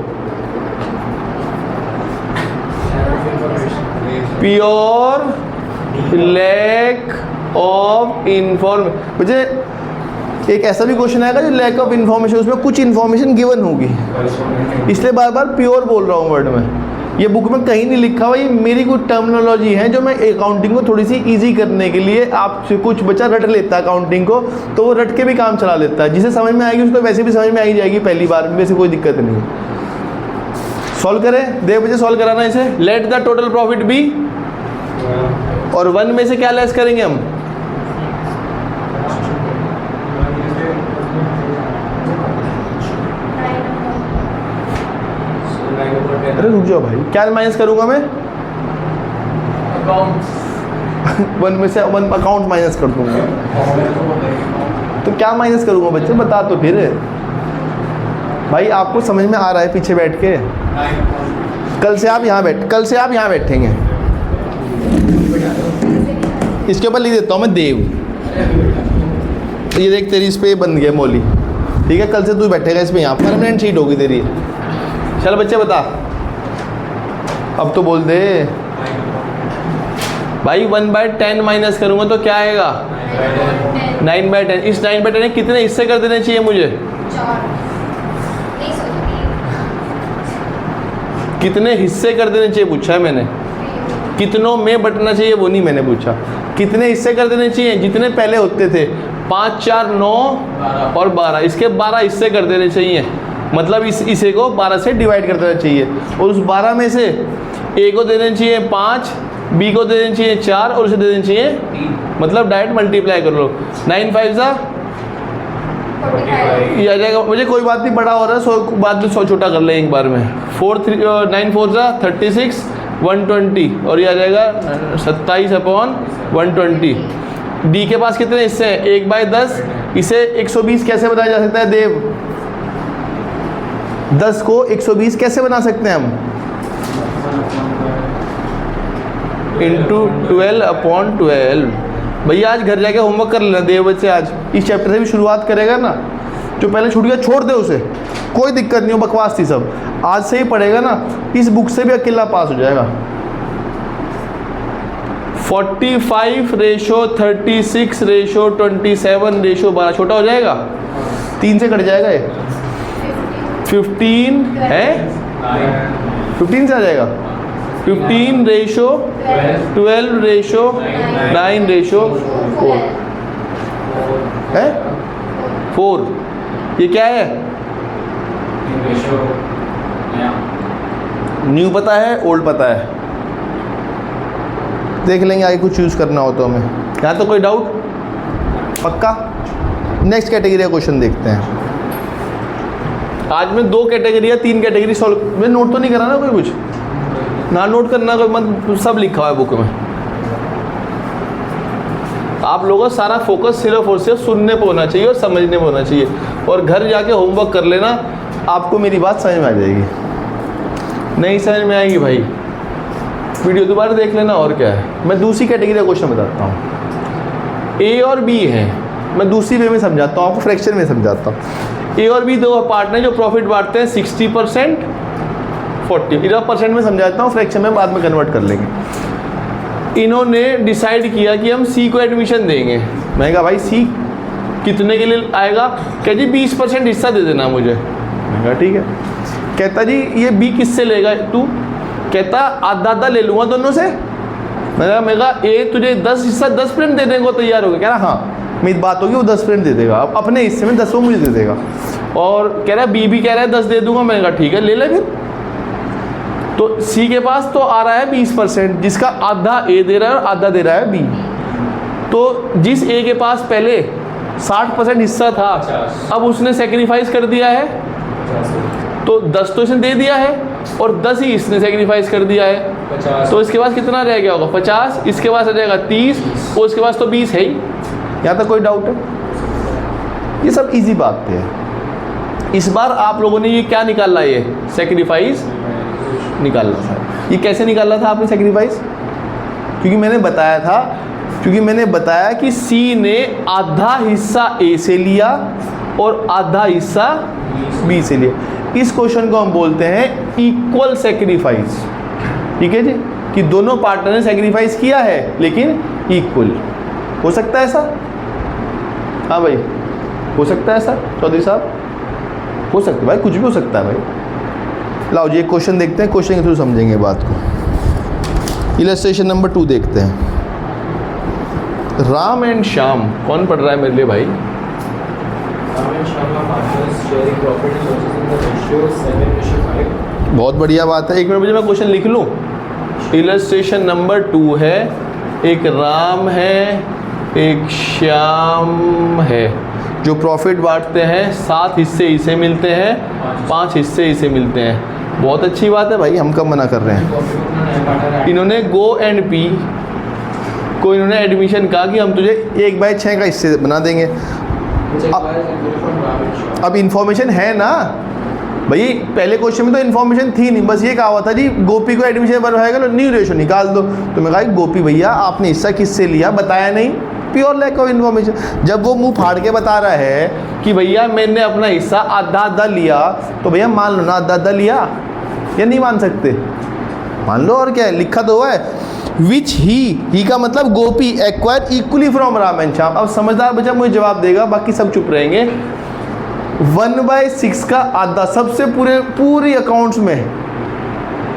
Pure lack of information. मुझे एक ऐसा भी क्वेश्चन आएगा जो लैक ऑफ इंफॉर्मेशन, उसमें कुछ इंफॉर्मेशन गिवन होगी, इसलिए बार बार प्योर बोल रहा हूँ वर्ड में। ये बुक में कहीं नहीं लिखा हुआ, ये मेरी कुछ टर्मिनोलॉजी है जो मैं अकाउंटिंग को थोड़ी सी इजी करने के लिए, आपसे कुछ बच्चा रट लेता है अकाउंटिंग को, तो वो रट के भी काम चला लेता है। जिसे समझ में आएगी उसको वैसे भी समझ में आ ही जाएगी पहली बार में, वैसे कोई दिक्कत नहीं है। सॉल्व करें, देव मुझे सॉल्व कराना इसे। Let the total profit be, और 1 में से क्या लेस करेंगे हम? अरे रुक जाओ भाई, क्या माइनस करूंगा मैं? 1 में से 1 अकाउंट माइनस कर दूंगा। तो क्या माइनस करूंगा बच्चे, बता तो फिर भाई। आपको समझ में आ रहा है पीछे बैठ के? कल से आप यहाँ बैठेंगे। इसके ऊपर लिख देता हूँ मैं देव। ये देख तेरी इस पे बन गया मोली, ठीक है? कल से तू बैठेगा इस पे, यहाँ परमानेंट सीट होगी तेरी। चल बच्चे बता, अब तो बोल दे भाई। 1/10 माइनस करूँगा तो क्या आएगा? 9/10। इस 9/10 कितने हिस्से कर देने चाहिए मुझे? कितने हिस्से कर देने चाहिए पूछा है मैंने। कितनों में बंटना चाहिए वो नहीं मैंने पूछा। कितने हिस्से कर देने चाहिए? जितने पहले होते थे। 5 4 9 और 12, इसके 12 हिस्से कर देने चाहिए, मतलब इसे को 12 से डिवाइड कर देना चाहिए। और उस 12 में से ए को दे देना चाहिए 5, बी को दे देना चाहिए 4 और उसे दे देना चाहिए 3, मतलब डायरेक्ट मल्टीप्लाई कर लो। 9 5 सा ये आ जाएगा, मुझे कोई बात नहीं, बड़ा हो रहा है 100 बाद में 100 छोटा कर ले एक बार में। 9 4 सा 36 120 और ये आ जाएगा 27/120। डी के पास कितने हिस्से हैं? 1/10। इसे 120 कैसे बनाया जा सकता है देव? 10 को 120 कैसे बना सकते हैं हम? इंटू 12/12। भैया आज घर जाके होमवर्क कर लेना देव बच्चे, आज इस चैप्टर से भी शुरुआत करेगा ना, जो पहले छूट गया छोड़ दे उसे, कोई दिक्कत नहीं हो, बकवास थी सब, आज से ही पढ़ेगा ना, इस बुक से भी अकेला पास हो जाएगा। 45:36:27:12 छोटा हो जाएगा, 3 से कट जाएगा ये, 15 है, 15 से आ जाएगा, 15:12:9:4 है 4। ये क्या है? न्यू पता है, ओल्ड पता है, देख लेंगे आगे कुछ चूज करना हो तो हमें। यहाँ तो कोई डाउट? पक्का? नेक्स्ट कैटेगरी का क्वेश्चन देखते हैं। आज मैं 2 कैटेगरी या 3 कैटेगरी सॉल्व, मैं नोट तो नहीं करा ना कोई कुछ ना, नोट करना कोई मत, सब लिखा हुआ है बुक में। आप लोगों का सारा फोकस सिर्फ और सिर्फ सुनने पे होना चाहिए और समझने पे होना चाहिए, और घर जाके होमवर्क कर लेना, आपको मेरी बात समझ में आ जाएगी। नहीं समझ में आएगी भाई, वीडियो दोबारा देख लेना, और क्या है। मैं दूसरी कैटेगरी का क्वेश्चन बताता हूँ। ए और बी है, मैं दूसरी वे में समझाता हूँ आपको, फ्रैक्शन में समझाता हूँ। ए और बी 2 पार्टनर जो प्रॉफिट बांटते हैं 60% 40, 11% में समझाता हूँ, फ्रैक्शन में बाद में कन्वर्ट कर लेंगे। इन्होंने डिसाइड किया कि हम सी को एडमिशन देंगे। मैंने कहा भाई सी कितने के लिए आएगा? कह जी 20% हिस्सा दे देना मुझे। मैंने कहा ठीक है। कहता जी ये बी किससे लेगा तू? कहता आधा आधा ले लूँगा दोनों से। मैंने कहा ए तुझे 10 हिस्सा 10% देने को तैयार हो गया? कह रहा हाँ, मेरी बात होगी वो 10% दे देगा, अब अपने हिस्से में 10 वो मुझे दे देगा। और कह रहा है बी भी कह रहा है 10 दे दूंगा। मैंने कहा ठीक है ले ले फिर। तो सी के पास तो आ रहा है 20%, जिसका आधा ए दे रहा है और आधा दे रहा है बी। तो जिस ए के पास पहले 60% हिस्सा था, अब उसने सेक्रीफाइस कर दिया है, तो 10 तो इसने दे दिया है और 10 ही इसने सेक्रीफाइस कर दिया है। 50। तो इसके पास कितना रह गया होगा? 50। इसके पास आ जाएगा 30 और इसके पास तो 20 है ही। यहाँ तक कोई डाउट है? ये सब इजी बात है। इस बार आप लोगों ने ये क्या निकाला? ये सेक्रीफाइस निकालना था। ये कैसे निकालना था आपने सेक्रीफाइस? क्योंकि मैंने बताया कि सी ने आधा हिस्सा ए से लिया और आधा हिस्सा बी से लिया। इस क्वेश्चन को हम बोलते हैं इक्वल सेक्रीफाइस। ठीक है जी, कि दोनों पार्टनर ने सेक्रीफाइस किया है लेकिन इक्वल। हो सकता है ऐसा? हाँ भाई, हो सकता है ऐसा चौधरी साहब? हो सकता है भाई, कुछ भी हो सकता है भाई। लाओ जी एक क्वेश्चन देखते हैं, क्वेश्चन के थ्रू समझेंगे बात को। इलस्ट्रेशन नंबर 2 देखते हैं। राम एंड श्याम, कौन पढ़ रहा है मेरे लिए भाई? बहुत बढ़िया बात है। 1 मिनट मुझे मैं क्वेश्चन लिख लूँ। इलस्ट्रेशन नंबर 2 है, एक राम है एक श्याम है, जो प्रॉफिट बांटते हैं 7 हिस्से इसे मिलते हैं, 5 हिस्से इसे मिलते हैं। बहुत अच्छी बात है भाई, हम कब मना कर रहे हैं। इन्होंने गो एंड पी को इन्होंने एडमिशन कहा कि हम तुझे 1/6 का हिस्से बना देंगे। अब इन्फॉर्मेशन है ना भाई, पहले क्वेश्चन में तो इन्फॉर्मेशन थी नहीं, बस ये कहा हुआ था जी गोपी को एडमिशन बनवाएगा तो न्यू रेशो निकाल दो। तो मैं कहा गोपी भैया आपने हिस्सा किससे लिया बताया नहीं, प्योर लैक ऑफ इन्फॉर्मेशन। जब वो मुंह फाड़ के बता रहा है कि भैया मैंने अपना हिस्सा आधा आधा लिया, तो भैया मान लो ना आधा आधा लिया, या नहीं मान सकते? मान लो, और क्या है, लिखा तो हुआ है विच ही का मतलब Gopi acquire equally from Ram and Shyam. अब समझदार बच्चा मुझे जवाब देगा, बाकी सब चुप रहेंगे। 1/6 का आधा सबसे पूरे अकाउंट्स में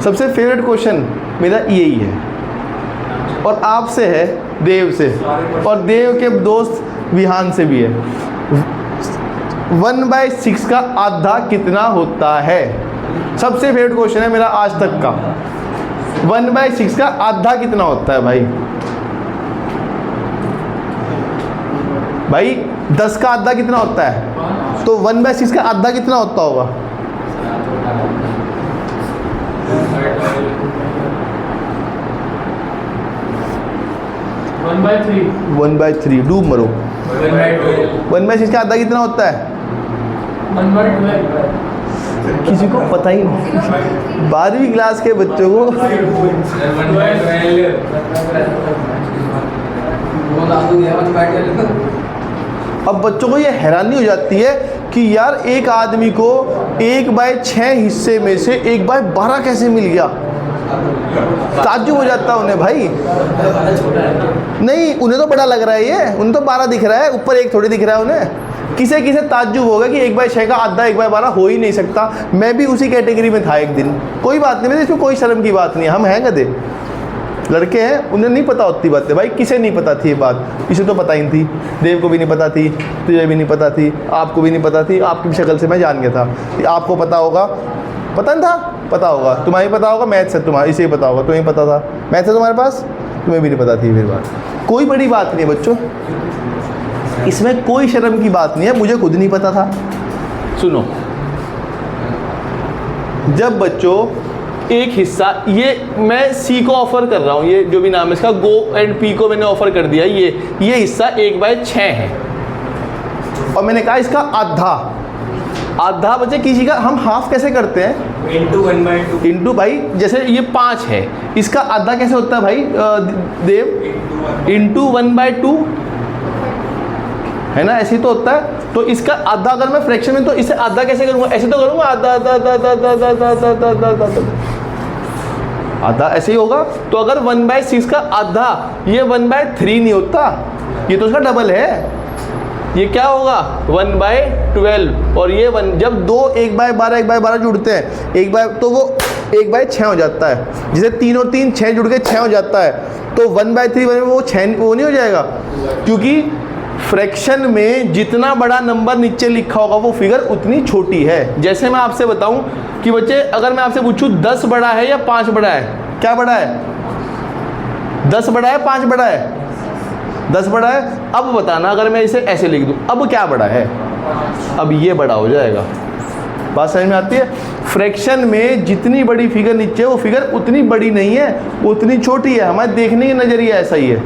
सबसे फेवरेट क्वेश्चन मेरा यही है। और आपसे है देव से, और देव के दोस्त विहान से भी है। 1/6 का आधा कितना होता है? सबसे फेवरेट क्वेश्चन है मेरा आज तक का। 1/6 का आधा कितना होता है भाई? भाई 10 का आधा कितना होता है? तो 1/6 का आधा कितना होता होगा? 1/3 डूब मरो। 1/6 का आधा कितना होता है? किसी को पता ही नहीं। 12वीं क्लास के बच्चों को अब बच्चों को ये हैरानी हो जाती है कि यार एक आदमी को 1/6 हिस्से में से 1/12 कैसे मिल गया। ताज्जुब हो जाता है उन्हें भाई। नहीं, उन्हें तो बड़ा लग रहा है ये, उन्हें तो 12 दिख रहा है, ऊपर 1 थोड़ी दिख रहा है उन्हें। किसे किसे ताज्जुब होगा कि 1/6 का आधा 1/12 हो ही नहीं सकता। मैं भी उसी कैटेगरी में था एक दिन। कोई बात नहीं, मेरे इसमें कोई शर्म की बात नहीं है। हम हैं गधे, लड़के हैं, उन्हें नहीं पता होती बातें भाई। किसे नहीं पता थी ये बात? इसे तो पता ही नहीं थी, देव को भी नहीं पता थी, तुझे भी नहीं पता थी, आपको भी नहीं पता थी। आपकी शक्ल से मैं जान गया था। आपको पता होगा, पता नहीं था, पता होगा, तुम्हारी पता होगा, मैथ से तुम्हारा इसे पता होगा, तुम्हें पता था, मैथ से तुम्हारे पास, तुम्हें भी नहीं पता थी मेरी बात। कोई बड़ी बात नहीं है बच्चों, इसमें कोई शर्म की बात नहीं है। मुझे खुद नहीं पता था। सुनो, जब बच्चों एक हिस्सा, ये मैं सी को ऑफर कर रहा हूँ, ये जो भी नाम है इसका, गो एंड पी को मैंने ऑफर कर दिया। ये हिस्सा 1/6 है और मैंने कहा इसका आधा बचे किसी का। हम हाफ कैसे करते हैं? इंटू 1/2 इंटू भाई, जैसे ये 5 है, इसका आधा कैसे होता है भाई देव? इंटू 1/2 है ना, ऐसे ही तो होता है। तो इसका आधा अगर मैं फ्रैक्शन में, तो इसे आधा कैसे करूंगा? ऐसे तो करूंगा, आधा ऐसे ही होगा। तो अगर 1/6 का आधा, ये 1/3 नहीं होता, ये तो उसका डबल है। ये क्या होगा? 1/12। और ये जब दो 1/12 1/12 जुड़ते हैं, तो वो 1/6 हो जाता है। जैसे 3 और 3 6 जुड़ के 6 हो जाता है। तो 1/3 वो 6 वो नहीं हो जाएगा, क्योंकि फ्रैक्शन में जितना बड़ा नंबर नीचे लिखा होगा वो फिगर उतनी छोटी है। जैसे मैं आपसे बताऊं कि बच्चे, अगर मैं आपसे पूछूं 10 बड़ा है या 5 बड़ा है, क्या बड़ा है? 10 बड़ा है, 5 बड़ा है? 10 बड़ा है। अब बताना, अगर मैं इसे ऐसे लिख दूं, अब क्या बड़ा है? अब ये बड़ा हो जाएगा। बात समझ में आती है? फ्रैक्शन में जितनी बड़ी फिगर नीचे, वो फिगर उतनी बड़ी नहीं है, उतनी छोटी है। हमारे देखने का नजरिया ऐसा ही है।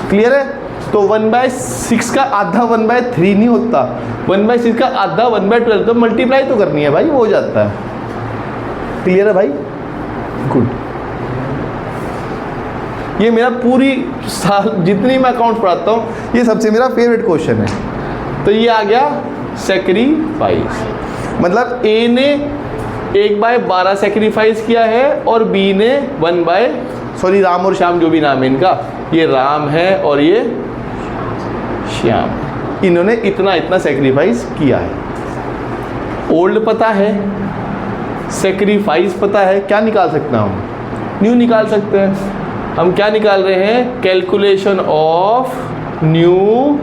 क्लियर है? तो 1/6 का आधा 1/3 नहीं होता। 1/6 का आधा 1/12, तो मल्टीप्लाई तो करनी है भाई, वो हो जाता है। क्लियर है भाई? गुड। ये मेरा पूरी साल जितनी मैं अकाउंट पढ़ाता हूँ, ये सबसे मेरा फेवरेट क्वेश्चन है। तो ये आ गया सेक्रीफाइस, मतलब ए ने 1/12 सेक्रीफाइस किया है और बी ने राम और श्याम जो भी नाम है इनका, ये राम है और ये श्याम, इन्होंने इतना इतना सेक्रीफाइस किया है। ओल्ड पता है, सेक्रीफाइस पता है, क्या निकाल सकते हैं हम? न्यू निकाल सकते हैं। हम क्या निकाल रहे हैं? Calculation of new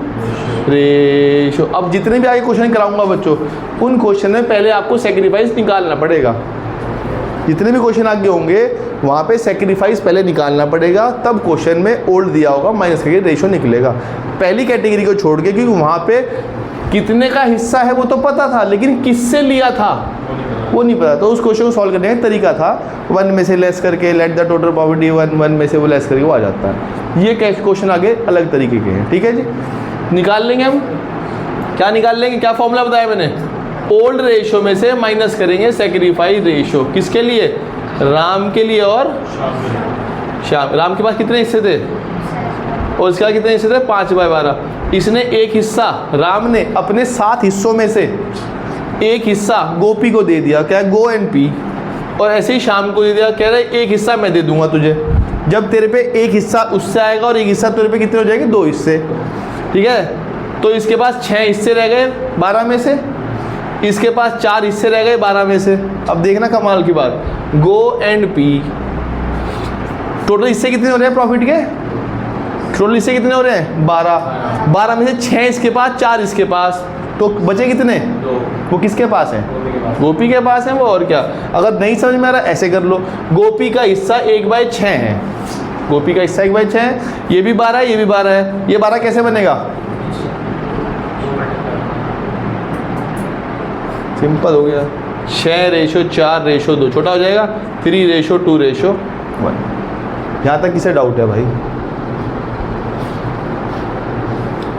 ratio. अब जितने भी आगे क्वेश्चन कराऊंगा बच्चों, उन क्वेश्चन में पहले आपको सेक्रीफाइस निकालना पड़ेगा। जितने भी क्वेश्चन आगे होंगे वहाँ पे सेक्रीफाइस पहले निकालना पड़ेगा, तब क्वेश्चन में ओल्ड दिया होगा माइनस करके रेशो निकलेगा। पहली कैटेगरी को छोड़ के, क्योंकि वहाँ पे कितने का हिस्सा है वो तो पता था, लेकिन किससे लिया था वो नहीं पता। तो उस क्वेश्चन को सॉल्व करने का तरीका था 1 में से लेस करके, लेट द टोटल प्रॉपर्टी 1 में से वो लेस करके वो आ जाता है। ये क्वेश्चन आगे अलग तरीके के हैं। ठीक है जी, निकाल लेंगे हम। क्या निकाल लेंगे? क्या फॉर्मूला बताया मैंने? ओल्ड रेशो में से माइनस करेंगे सेक्रीफाइस रेशो। किसके लिए? राम के लिए और श्याम। राम के पास कितने हिस्से थे और इसका कितने हिस्से थे? 5/12। इसने एक हिस्सा, राम ने अपने 7 हिस्सों में से एक हिस्सा गोपी को दे दिया, क्या? Go and P. और ऐसे ही श्याम को दे दिया, कह रहे एक हिस्सा मैं दे दूंगा तुझे। जब तेरे पे एक हिस्सा उससे आएगा और एक हिस्सा तेरे पे कितने हो जाएंगे? 2 हिस्से। ठीक है, तो इसके पास 6 हिस्से रह गए 12 में से, इसके पास 4 हिस्से रह गए 12 में से। अब देखना कमाल की बात, गो एंड पी टोटल हिस्से कितने हो रहे हैं प्रॉफिट के? टोटल हिस्से कितने हो रहे हैं? 12। 12 में से 6 इसके पास, 4 इसके पास, तो बचे कितने? 2 वो किसके पास है? गोपी के पास है वो, और क्या। अगर नहीं समझ में आ रहा ऐसे कर लो, गोपी का हिस्सा 1/6 है, गोपी का हिस्सा 1/6 है, ये भी 12 है, ये भी 12 है, ये 12 कैसे बनेगा? सिंपल हो गया, 6:4:2 छोटा हो जाएगा, 3:2:1। यहाँ तक किसे डाउट है भाई?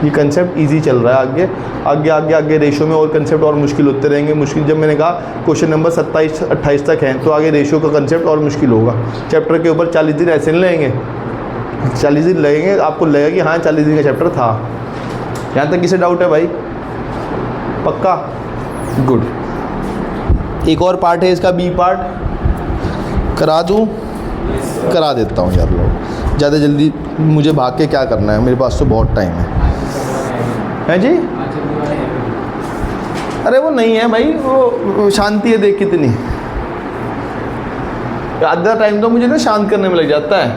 ये कंसेप्ट इजी चल रहा है, आगे आगे आगे आगे रेशो में और कंसेप्ट और मुश्किल होते रहेंगे। मुश्किल जब मैंने कहा क्वेश्चन नंबर 27-28 तक है, तो आगे रेशो का कंसेप्ट और मुश्किल होगा। चैप्टर के ऊपर 40 दिन ऐसे नहीं लगेंगे, 40 दिन लगेंगे, आपको लगेगा कि हाँ 40 दिन का चैप्टर था। यहाँ तक किसे डाउट है भाई? पक्का? गुड। एक और पार्ट है इसका, बी पार्ट करा दूँ? करा देता हूँ यार लोग, ज़्यादा जल्दी मुझे भाग के क्या करना है, मेरे पास तो बहुत टाइम है जी। अरे वो नहीं है भाई, वो शांति है, देख कितनी आधा टाइम तो मुझे ना शांत करने में लग जाता है।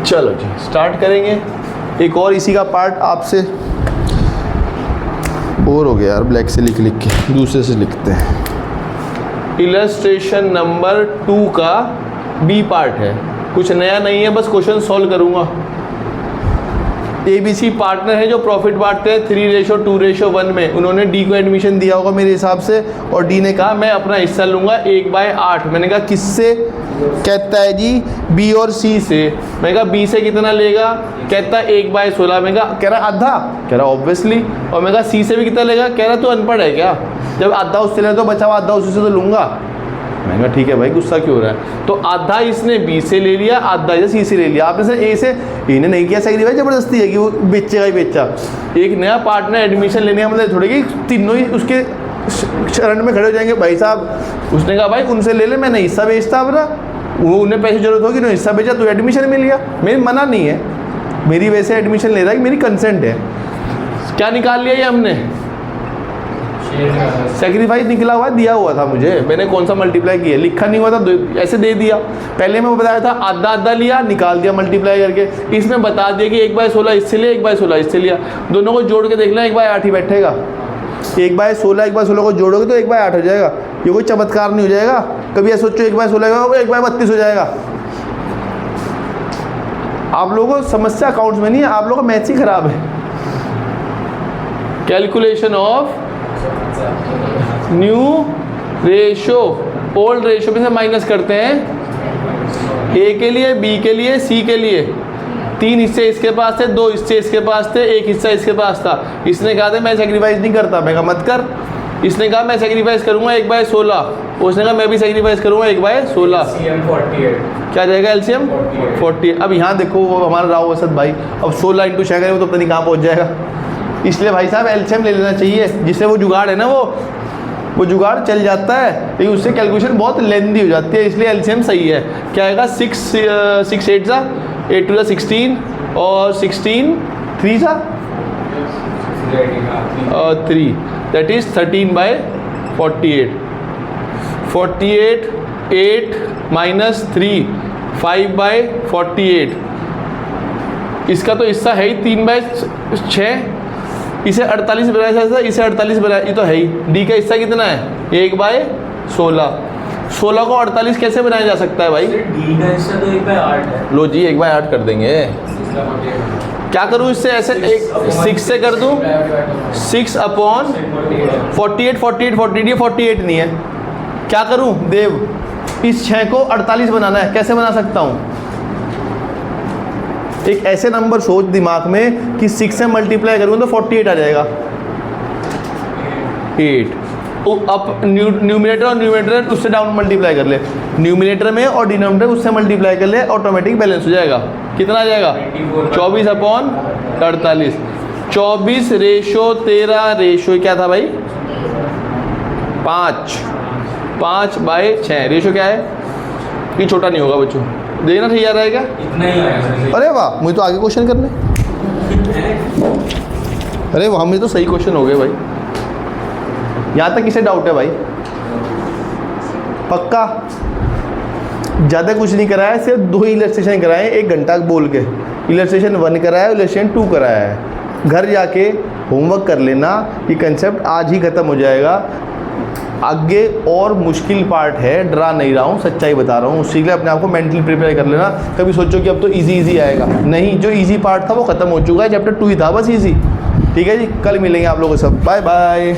चलो जी स्टार्ट करेंगे। एक और इसी का पार्ट आपसे, बोर हो गया यार ब्लैक से लिख लिख के, दूसरे से लिखते हैं। इलस्ट्रेशन नंबर 2 का बी पार्ट है, कुछ नया नहीं है, बस क्वेश्चन सॉल्व करूंगा। ABC पार्टनर है जो प्रॉफिट बांटते हैं 3:2:1 में, उन्होंने डी को एडमिशन दिया होगा मेरे हिसाब से, और डी ने कहा मैं अपना हिस्सा लूंगा 1/8। मैंने कहा किससे? कहता है जी बी और सी से। मैंने कहा बी से कितना लेगा? कहता है 1/16। मैं कह रहा आधा, कह रहा ऑब्वियसली। और मैं कहा सी से भी कितना लेगा? कह रहा तू अनपढ़ है क्या, जब आधा उससे ले तो बचा हुआ आधा उसी से तो लूंगा। मैंने कहा ठीक है भाई, गुस्सा क्यों हो रहा है? तो आधा इसने बी से ले लिया, आधा इसे सी से ले लिया। आपने से ए से, इन्हें नहीं किया सैक्रिफाइस, जबरदस्ती है कि वो बेचेगा ही बेचा। एक नया पार्टनर एडमिशन लेने का मतलब थोड़ी कि तीनों ही उसके शरण में खड़े हो जाएंगे। भाई साहब उसने कहा भाई उनसे ले ले, मैंने हिस्सा बेचता अपना, वो उन्हें पैसे जरूरत होगी, उन्हें हिस्सा बेचा, तो एडमिशन मिल गया। मेरी मना नहीं है, मेरी वैसे एडमिशन ले रहा है, मेरी कंसेंट है। क्या निकाल लिया ये हमने? सेक्रीफाइस निकला हुआ दिया हुआ था मुझे, मैंने कौन सा मल्टीप्लाई किया, लिखा नहीं हुआ था, ऐसे दे दिया। पहले मैं बताया था आधा आधा लिया, निकाल दिया मल्टीप्लाई करके। इसमें बता दिया कि 1/16 इससे लिया, 1/16 इससे लिया, दोनों को जोड़ के देखना 1/8 ही बैठेगा। 1/16 1/16 को जोड़ोगे तो 1/8 हो जाएगा। ये कोई चमत्कार नहीं हो जाएगा। कभी ऐसा सोचो 1/16 का 1/32 हो जाएगा। आप लोगों को समस्या अकाउंट्स में नहीं है, आप लोगों का मैथ्स ही खराब है। Calculation of new ratio, old ratio में से माइनस करते हैं। ए के लिए, बी के लिए, सी के लिए 3 हिस्से इसके पास थे, 2 हिस्से इसके पास थे, 1 हिस्सा इसके पास था। इसने कहा था मैं सेक्रीफाइस नहीं करता, मैं कहा मत कर। इसने कहा मैं सेक्रीफाइस करूंगा 1/16, उसने कहा मैं भी सेक्रीफाइस करूंगा 1/16। क्या जाएगा एलसीएम? 48। अब यहाँ देखो वो हमारा राव असद भाई, अब 16 × 6 करें तो पता नहीं कहाँ पहुँच जाएगा। इसलिए भाई साहब एलसीएम ले लेना चाहिए, जिससे वो जुगाड़ है ना वो जुगाड़ चल जाता है, लेकिन उससे कैलकुलेशन बहुत लेंदी हो जाती है, इसलिए एलसीएम सही है। क्या आएगा? 6 8 8 2 16 और 16 3 और 3 दैट इज 13/48। 48 8 - 3 5/48। इसका तो हिस्सा है ही 3/6, इसे 48 बनाया, इसे 48 बनाया, ये तो है ही। डी का हिस्सा कितना है? 1/16। 16 को 48 कैसे बनाया जा सकता है भाई? डी का हिस्सा तो 1/8 है। लो जी 1/8 कर देंगे। क्या करूँ इससे? ऐसे 6 से कर दूँ, 6/48 48 ये 48 नहीं है। क्या करूँ देव? इस 6 को 48 बनाना है, कैसे बना सकता हूँ? एक ऐसे नंबर सोच दिमाग में कि 6 से मल्टीप्लाई करूँ तो 48 आ जाएगा। 8 तो अब न्यूमिनेटर और न्यूमिनेटर उससे डाउन मल्टीप्लाई कर ले, न्यूमिनेटर में और डिनोमिनेटर उससे मल्टीप्लाई कर ले, ऑटोमेटिक बैलेंस हो जाएगा। कितना आ जाएगा? 24/48। 24:13 रेशो क्या था भाई? 5/6 रेशो क्या है? ये छोटा नहीं होगा बच्चों, देखना ठीक आ रहेगा। इतना ही है। अरे वाह, मुझे तो आगे क्वेश्चन करने। अरे वाह, मुझे तो सही क्वेश्चन हो गए भाई। यहाँ तक किसे डाउट है भाई? पक्का? ज़्यादा कुछ नहीं कराया, सिर्फ 2 ही इलस्ट्रेशन कराए 1 घंटा बोल के। इलस्ट्रेशन 1 कराया, इलस्ट्रेशन 2 कराया है। घर जाके होमवर्क कर लेना, ये कंसेप्ट आज ही ख़त्म हो जाएगा। आगे और मुश्किल पार्ट है, डरा नहीं रहा हूँ, सच्चाई बता रहा हूँ। उसके लिए अपने आप को मेंटली प्रिपेयर कर लेना। कभी सोचो कि अब तो इजी आएगा, नहीं, जो इजी पार्ट था वो ख़त्म हो चुका है। चैप्टर 2 ही था बस इजी। ठीक है जी, कल मिलेंगे आप लोगों को सब। Bye bye.